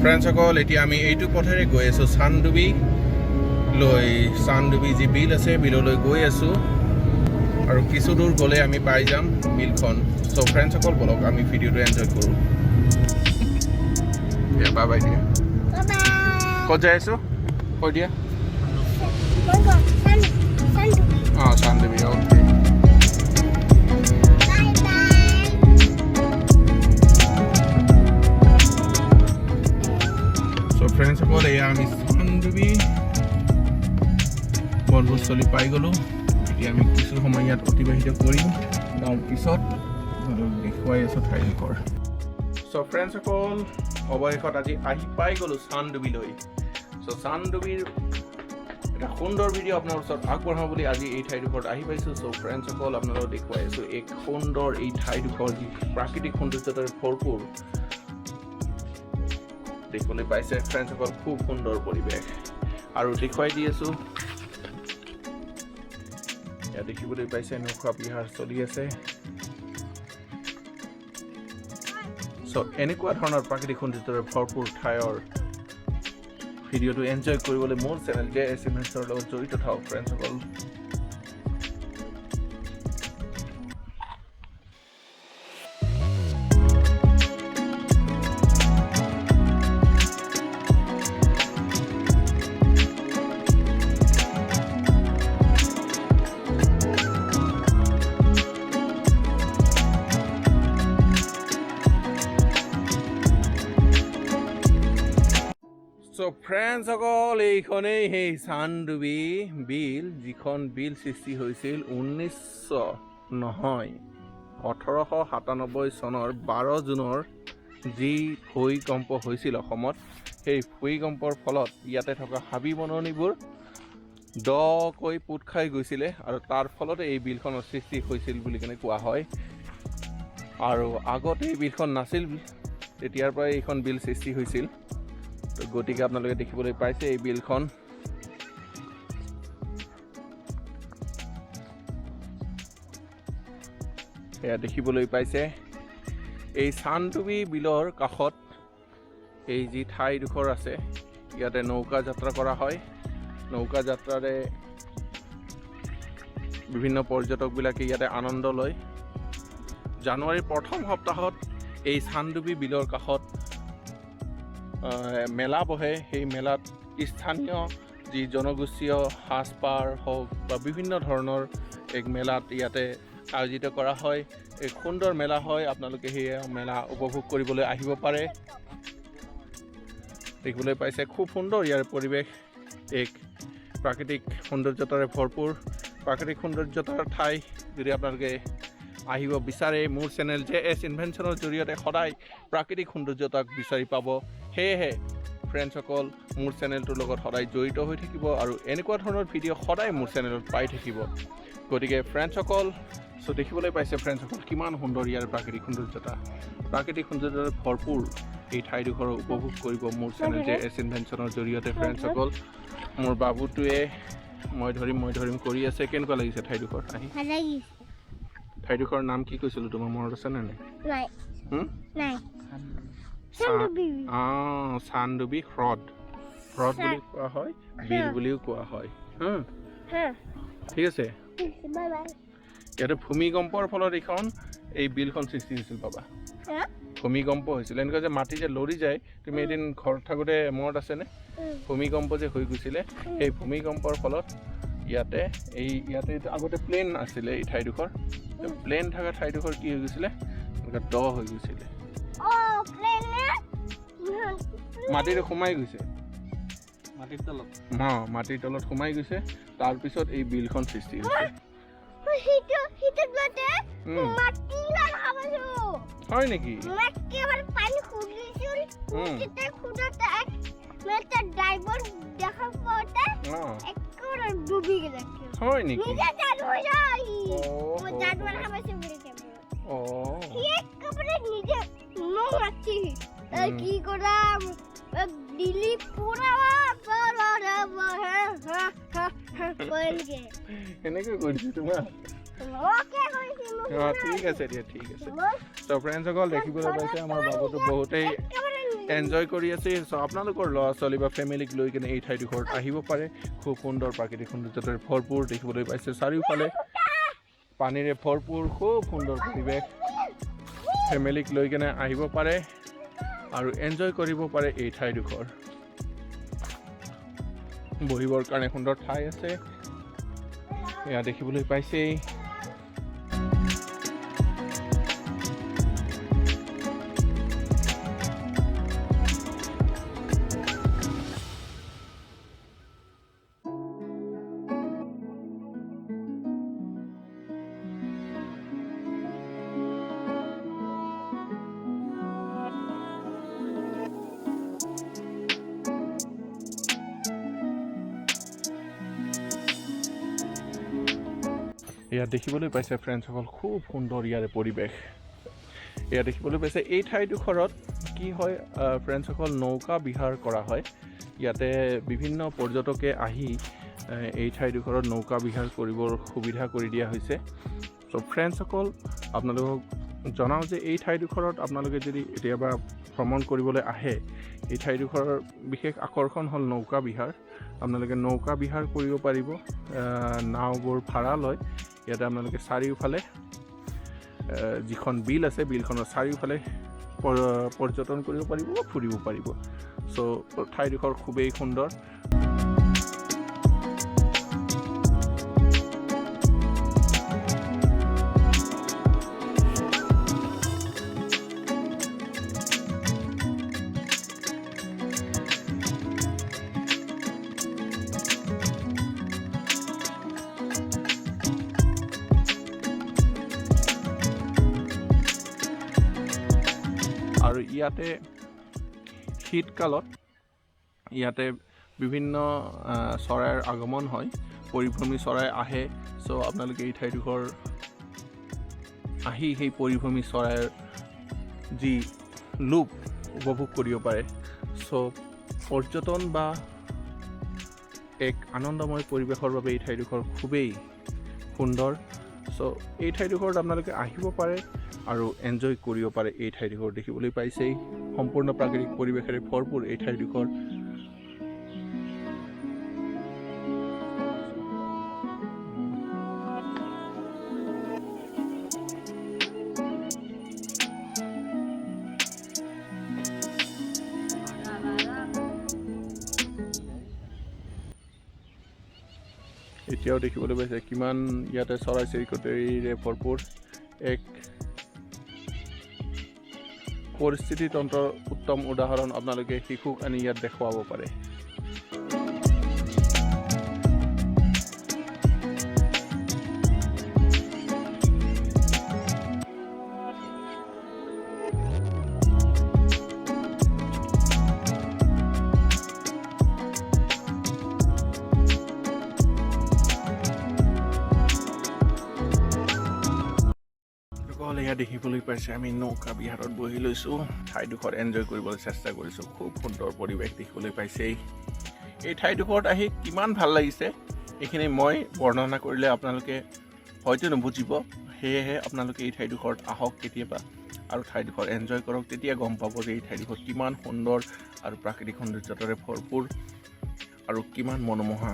ফ্ৰেণ্ডসকল এতিয়া আমি এইটো পথেৰে গৈ আছোঁ চানডুবি যি বিল আছে বিললৈ গৈ আছোঁ আৰু কিছু দূৰ গ'লে আমি পাই যাম বিলখন চ' ফ্ৰেণ্ডসকল বলক আমি ভিডিঅ'টো এনজয় কৰোঁ বাই বাই দিয়া ক'ত যাই আছোঁ কৈ দিয়া অঁ চানডুবি অ'কে ফ্ৰেণ্ডসকল এয়া আমি চানডুবি বনভোজস্থলী পাই গ'লোঁ এতিয়া আমি কিছু সময় ইয়াত অতিবাহিত কৰিম তাৰপিছত দেখুৱাই আছোঁ ঠাইডোখৰ চ' ফ্ৰেণ্ডসকল অৱশেষত আজি আহি পাই গ'লোঁ চানডুবিলৈ চ' চানডুবিৰ এটা সুন্দৰ ভিডিঅ' আপোনাৰ ওচৰত আগবঢ়াওঁ বুলি আজি এই ঠাইডোখৰত আহি পাইছোঁ চ' ফ্ৰেণ্ডসকল আপোনালোকক দেখুৱাই আছোঁ এক সুন্দৰ এই ঠাইডোখৰ যি প্ৰাকৃতিক সৌন্দৰ্যতাৰে ভৰপূৰ দেখিবলৈ পাইছে ফ্ৰেণ্ডসকল খুব সুন্দৰ পৰিৱেশ আৰু দেখুৱাই দি আছোঁ ইয়াত দেখিবলৈ পাইছে নৌকা বিহাৰ চলি আছে চ' এনেকুৱা ধৰণৰ প্ৰাকৃতিক সৌন্দৰ্যৰে ভৰপূৰ ঠাইৰ ভিডিঅ'টো এনজয় কৰিবলৈ মোৰ চেনেল ইনভেনশ্যনৰ লগত জড়িত থাকক ফ্ৰেণ্ডসকল চ' ফ্ৰেণ্ডসকল এইখনেই সেই চানডুবি বিল যিখন বিল সৃষ্টি হৈছিল 1897 চনৰ 12 জুনৰ যি ভূমিকম্প হৈছিল অসমত সেই ভূমিকম্পৰ ফলত ইয়াতে থকা হাবি বননিবোৰ দকৈ পোত খাই গৈছিলে আৰু তাৰ ফলতে এই বিলখনৰ সৃষ্টি হৈছিল বুলি কেনে কোৱা হয় আৰু আগতে এই বিলখন নাছিল তেতিয়াৰ পৰাই এইখন বিল সৃষ্টি হৈছিল গতিকে আপোনালোকে দেখিবলৈ পাইছে এই বিলখন এয়া দেখিবলৈ পাইছে এই চানডুবি বিলৰ কাষত এই যি ঠাইডোখৰ আছে ইয়াতে নৌকা যাত্ৰা কৰা হয় নৌকা যাত্ৰাৰে বিভিন্ন পৰ্যটকবিলাকে ইয়াতে আনন্দ লয় জানুৱাৰীৰ প্ৰথম সপ্তাহত এই চানডুবি বিলৰ কাষত মেলা বহে সেই মেলাত স্থানীয় যি জনগোষ্ঠীয় সাজপাৰ হওক বা বিভিন্ন ধৰণৰ এক মেলাত ইয়াতে আয়োজিত কৰা হয় এক সুন্দৰ মেলা হয় আপোনালোকে সেই মেলা উপভোগ কৰিবলৈ আহিব পাৰে দেখিবলৈ পাইছে খুব সুন্দৰ ইয়াৰ পৰিৱেশ এক প্ৰাকৃতিক সৌন্দৰ্যতাৰে ভৰপূৰ প্ৰাকৃতিক সৌন্দৰ্যতাৰ ঠাই যদি আপোনালোকে আহিব বিচাৰে মোৰ চেনেল ইনভেনশ্যনৰ জৰিয়তে সদায় প্ৰাকৃতিক সৌন্দৰ্যতাক বিচাৰি পাব সেয়েহে ফ্ৰেণ্ডসকল মোৰ চেনেলটোৰ লগত সদায় জড়িত হৈ থাকিব আৰু এনেকুৱা ধৰণৰ ভিডিঅ' সদায় মোৰ চেনেলত পাই থাকিব গতিকে ফ্ৰেণ্ডসকল চ' দেখিবলৈ পাইছে ফ্ৰেণ্ডসকল কিমান সুন্দৰ ইয়াৰ প্ৰাকৃতিক সৌন্দৰ্যতাৰে ভৰপূৰ এই ঠাইডোখৰ উপভোগ কৰিব মোৰ চেনেল ইনভেনশ্যনৰ জৰিয়তে ফ্ৰেণ্ডসকল মোৰ বাবুটোৱে মই ধৰিম কৰি আছে কেনেকুৱা লাগিছে ঠাইডোখৰ আহি ঠাইডোখৰ নাম কি কৈছিলোঁ তোমাৰ মনত আছে নে নাই চানডুবি হ্ৰদ বুলি কোৱা হয় বিল বুলিও কোৱা হয় ঠিক আছে ইয়াতে ভূমিকম্পৰ ফলত এই বিলখন সৃষ্টি হৈছিল বাবা ভূমিকম্প হৈছিল এনেকুৱা যে মাটি যে লৰি যায় তুমি এদিন ঘৰত থাকোঁতে মনত আছেনে ভূমিকম্প যে হৈ গৈছিলে সেই ভূমিকম্পৰ ফলত ইয়াতে আগতে প্লেন আছিলে এই ঠাইডোখৰ প্লেন থকা ঠাইডোখৰ কি হৈ গৈছিলে এনেকুৱা দ হৈ গৈছিলে মাটিত সোমাই গৈছে মাটিৰ তলত সোমাই গৈছে তাৰপিছত এই বিলখন সৃষ্টি হৈছে হয় নেকি হয় নেকি কি কৰা দিলি পুৰা এনেকৈ কৰিছোঁ তোমাৰ ঠিক আছে দিয়া ঠিক আছে চ' ফ্ৰেণ্ডসকল দেখিবলৈ পাইছে আমাৰ বাবুটো বহুতেই এনজয় কৰি আছে। চ' আপোনালোকৰ ল'ৰা ছোৱালী বা ফেমিলিক লৈ কিনে এই ঠাইডোখৰত আহিব পাৰে। খুব সুন্দৰ প্ৰাকৃতিক সৌন্দৰ্যৰে ভৰপূৰ দেখিবলৈ পাইছে। চাৰিওফালে পানীৰে ভৰপূৰ খুব সুন্দৰ পৰিৱেশ। ফেমিলিক লৈ কিনে আহিব পাৰে আৰু এনজয় কৰিব পাৰে এই ঠাইডোখৰ। বহিবৰ কাৰণে সুন্দৰ ঠাই আছে, এয়া দেখিবলৈ পাইছেই। এয়া দেখিবলৈ পাইছে ফ্ৰেণ্ডসকল, খুব সুন্দৰ ইয়াৰে পৰিৱেশ। এয়া দেখিবলৈ পাইছে এই ঠাইডোখৰত কি হয় ফ্ৰেণ্ডসকল, নৌকা বিহাৰ কৰা হয়। ইয়াতে বিভিন্ন পৰ্যটকে আহি এই ঠাইডোখৰত নৌকা বিহাৰ কৰিবৰ সুবিধা কৰি দিয়া হৈছে। চ' ফ্ৰেণ্ডসকল, আপোনালোকক জনাওঁ যে এই ঠাইডোখৰত আপোনালোকে যদি কেতিয়াবা ভ্ৰমণ কৰিবলৈ আহে, এই ঠাইডোখৰৰ বিশেষ আকৰ্ষণ হ'ল নৌকা বিহাৰ। আপোনালোকে নৌকা বিহাৰ কৰিব পাৰিব, নাওবোৰ ভাড়া লয়। ইয়াতে আপোনালোকে চাৰিওফালে যিখন বিল আছে, বিলখনৰ চাৰিওফালে পৰ্যটন কৰিব পাৰিব, ফুৰিব পাৰিব। চ' ঠাইডোখৰ খুবেই সুন্দৰ। আৰু ইয়াতে শীতকালত ইয়াতে বিভিন্ন চৰাইৰ আগমন হয়, পৰিভ্ৰমী চৰাই আহে। চ' আপোনালোকে এই ঠাইডোখৰ আহি সেই পৰিভ্ৰমী চৰাইৰ যি লোপ উপভোগ কৰিব পাৰে। চ' পৰ্যটন বা এক আনন্দময় পৰিৱেশৰ বাবে এই ঠাইডোখৰ খুবেই সুন্দৰ। চ' এই ঠাইডোখৰত আপোনালোকে আহিব পাৰে আৰু এনজয় কৰিব পাৰে। এই ঠাইডোখৰ দেখিবলৈ পাইছেই, সম্পূৰ্ণ প্ৰাকৃতিক পৰিৱেশেৰে ভৰপূৰ এই ঠাইডোখৰ। এতিয়াও দেখিবলৈ পাইছে কিমান ইয়াতে চৰাই চিৰিকটিৰে ভৰপূৰ এক পৰিস্থিতি তন্ত্ৰৰ উত্তম উদাহৰণ আপোনালোকে শিশুক আনি ইয়াত দেখুৱাব পাৰে। এয়া দেখিবলৈ পাইছে আমি নৌকা বিহাৰত বহি লৈছোঁ, ঠাইডোখৰ এনজয় কৰিবলৈ চেষ্টা কৰিছোঁ। খুব সুন্দৰ পৰিৱেশ দেখিবলৈ পাইছেই। এই ঠাইডোখৰত আহি কিমান ভাল লাগিছে এইখিনি মই বৰ্ণনা কৰিলে আপোনালোকে হয়তো নুবুজিব। সেয়েহে আপোনালোকে এই ঠাইডোখৰত আহক কেতিয়াবা আৰু ঠাইডোখৰ এনজয় কৰক, তেতিয়া গম পাব যে এই ঠাইডোখৰ কিমান সুন্দৰ আৰু প্ৰাকৃতিক সৌন্দৰ্যৰে ভৰপূৰ আৰু কিমান মনোমোহা।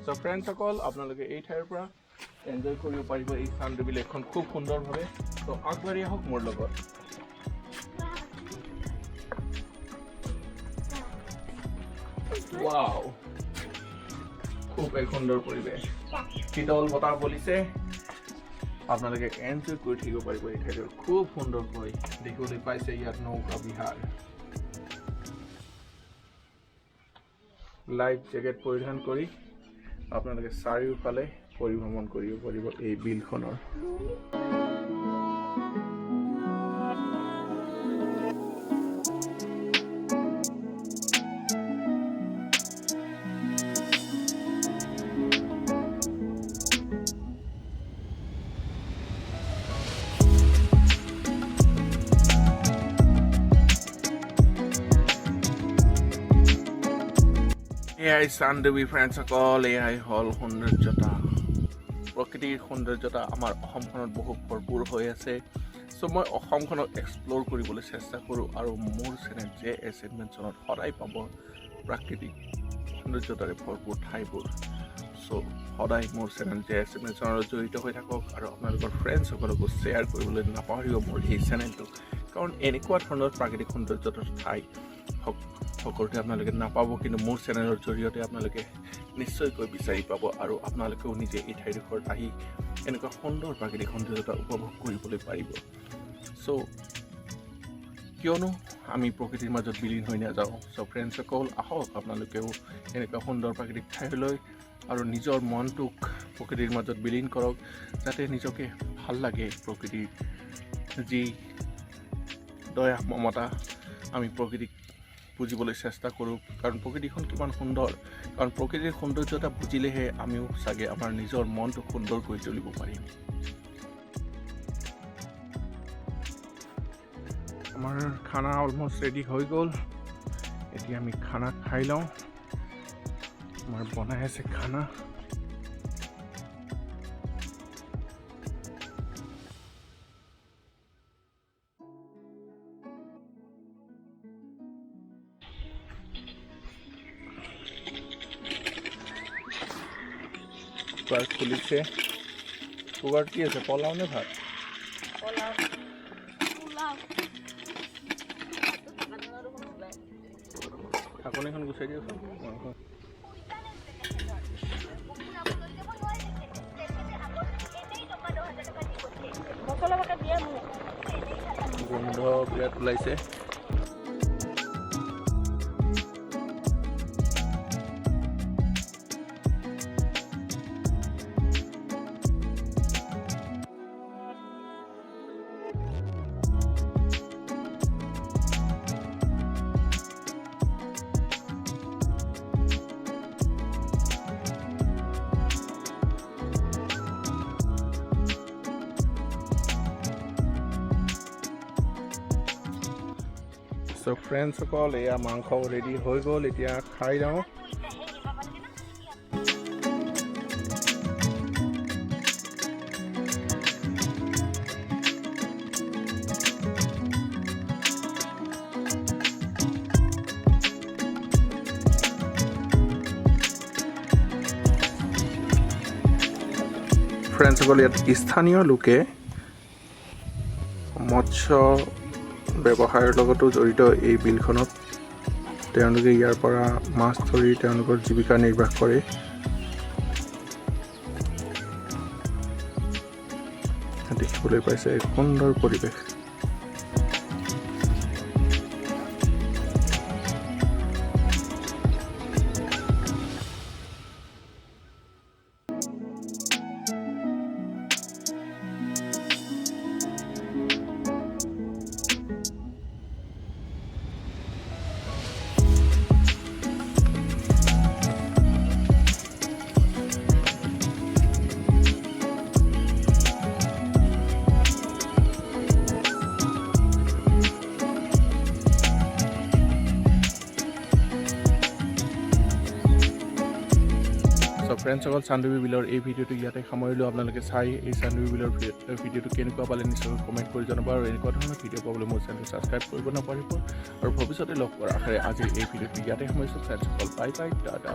চ' ফ্ৰেণ্ডসকল, আপোনালোকে এই ঠাইৰ পৰা এনজয় কৰিব পাৰিব এই চান্দুবি লেকখন খুব সুন্দৰভাৱে। ত' আগবাঢ়ি আহক মোৰ লগত। ৱাও, খুব এক সুন্দৰ পৰিৱেশ, শীতল বতাহ বলিছে। আপোনালোকে এনজয় কৰি থাকিব পাৰিব এই ঠাইটোৰ খুব সুন্দৰকৈ। দেখিবলৈ পাইছে ইয়াত নৌকা বিহাৰ। লাইফ জেকেট পৰিধান কৰি আপোনালোকে চাৰিওফালে পৰিভ্ৰমণ কৰিব পাৰিব এই বিলখনৰ। এয়াই চান্দুবি ফ্ৰেণ্ডসকল, এয়াই হ'ল সৌন্দৰ্যতা। প্ৰকৃতিৰ সৌন্দৰ্যতা আমাৰ অসমখনত বহু ভৰপূৰ হৈ আছে। চ' মই অসমখনক এক্সপ্ল'ৰ কৰিবলৈ চেষ্টা কৰোঁ আৰু মোৰ চেনেল JS ইনভেনশ্যনত সদায় পাব প্ৰাকৃতিক সৌন্দৰ্যতাৰে ভৰপূৰ ঠাইবোৰ। চ' সদায় মোৰ চেনেল JS ইনভেনশ্যনৰ জড়িত হৈ থাকক আৰু আপোনালোকৰ ফ্ৰেণ্ডছসকলকো শ্বেয়াৰ কৰিবলৈ নাপাহৰিব মোৰ এই চেনেলটো, কাৰণ এনেকুৱা ধৰণৰ প্ৰাকৃতিক সৌন্দৰ্যতাৰ ঠাই সকলোতে আপোনালোকে নাপাব, কিন্তু মোৰ চেনেলৰ জৰিয়তে আপোনালোকে নিশ্চয়কৈ বিচাৰি পাব আৰু আপোনালোকেও নিজে এই ঠাইডোখৰত আহি এনেকুৱা সুন্দৰ প্ৰাকৃতিক সৌন্দৰ্যতা উপভোগ কৰিবলৈ পাৰিব। চ' কিয়নো আমি প্ৰকৃতিৰ মাজত বিলীন হৈ নাযাওঁ। চ' ফ্ৰেণ্ডছসকল আহক আপোনালোকেও এনেকুৱা সুন্দৰ প্ৰাকৃতিক ঠাইলৈ আৰু নিজৰ মনটোক প্ৰকৃতিৰ মাজত বিলীন কৰক, যাতে নিজকে ভাল লাগে। প্ৰকৃতিৰ যি দয়া মমতা আমি প্ৰকৃতিক বুজিবলৈ চেষ্টা কৰোঁ, কাৰণ প্ৰকৃতিখন কিমান সুন্দৰ, কাৰণ প্ৰকৃতিৰ সৌন্দৰ্যতা বুজিলেহে আমিও চাগে আমাৰ নিজৰ মনটো সুন্দৰ কৰি তুলিব পাৰিম। আমাৰ খানা অলমষ্ট ৰেডি হৈ গ'ল, এতিয়া আমি খানা খাই লওঁ। আমাৰ বনাই আছে খানা। কুকাৰ খুলিছে। কুকাৰত কি আছে, পোলাও নে ভাত? ঢাকনিখন গুচাই দিয়কচোন। গোন্ধ বিৰাট ওলাইছে। চ' ফ্ৰেণ্ডছসকল, এয়া মাংস ৰেডি হৈ গ'ল, এতিয়া খাই লওঁ। ফ্ৰেণ্ডছসকল, ইয়াত স্থানীয় লোকে মৎস্য ব্যৱসায়ৰ লগতো জড়িত। এই বিলখনত তেওঁলোকে ইয়াৰ পৰা মাছ ধৰি তেওঁলোকৰ জীৱিকা নিৰ্বাহ কৰে। দেখিবলৈ পাইছে এক সুন্দৰ পৰিৱেশ। ফ্ৰেণ্ডছসকল, চান্দুবি বিলৰ এই ভিডিঅ'টো ইয়াতে সামৰিলোঁ। আপোনালোকে চাই এই চান্দুবি বিলৰ ভিডিঅ'টো কেনেকুৱা পালে নিশ্চয় কমেণ্ট কৰি জনাব, আৰু এনেকুৱা ধৰণৰ ভিডিঅ' পাবলৈ মোৰ চেনেলটো ছাবস্ক্ৰাইব কৰিব নাপাহৰিব, আৰু ভৱিষ্যতে লগ কৰাৰ আশাৰে আজিৰ এই ভিডিঅ'টো ইয়াতে সামৰিছোঁ। ফ্ৰেণ্ডছসকল, বাই বাই, টাটা।